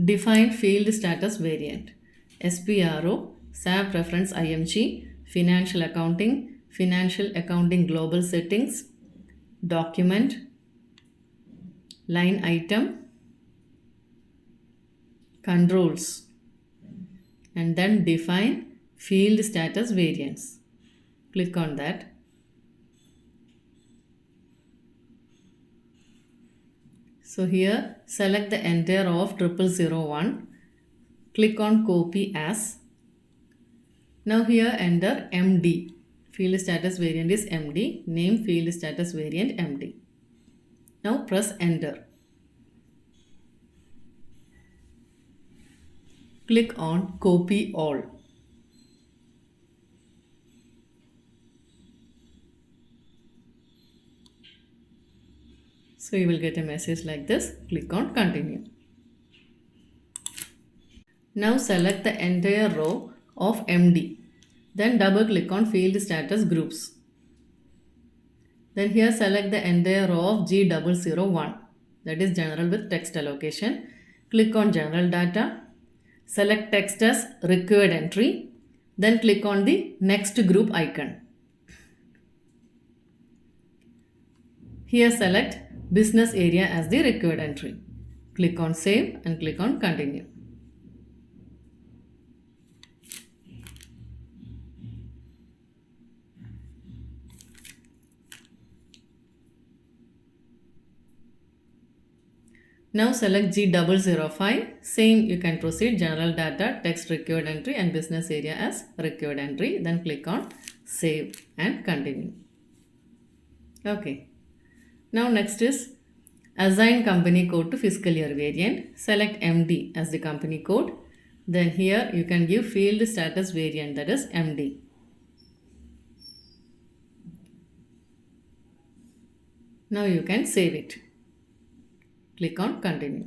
define field status variant. SPRO, SAP reference IMG, financial accounting global settings, document, line item, controls, and then define field status variants. Click on that. So here select the entire of 0001. Click on copy as. Now here enter MD. Field status variant is MD. Name field status variant MD. Now press enter. Click on copy all. So you will get a message like this. Click on continue. Now select the entire row of MD. Then double click on field status groups. Then here select the entire row of G001, that is general with text allocation. Click on general data. Select text as required entry. Then click on the next group icon. Here select business area as the required entry. Click on save and click on continue. Now select G005. Same, you can proceed general data, text required entry and business area as required entry. Then click on save and continue. Okay. Now next is assign company code to fiscal year variant. Select MD as the company code. Then here you can give field status variant, that is MD. Now you can save it. Click on continue.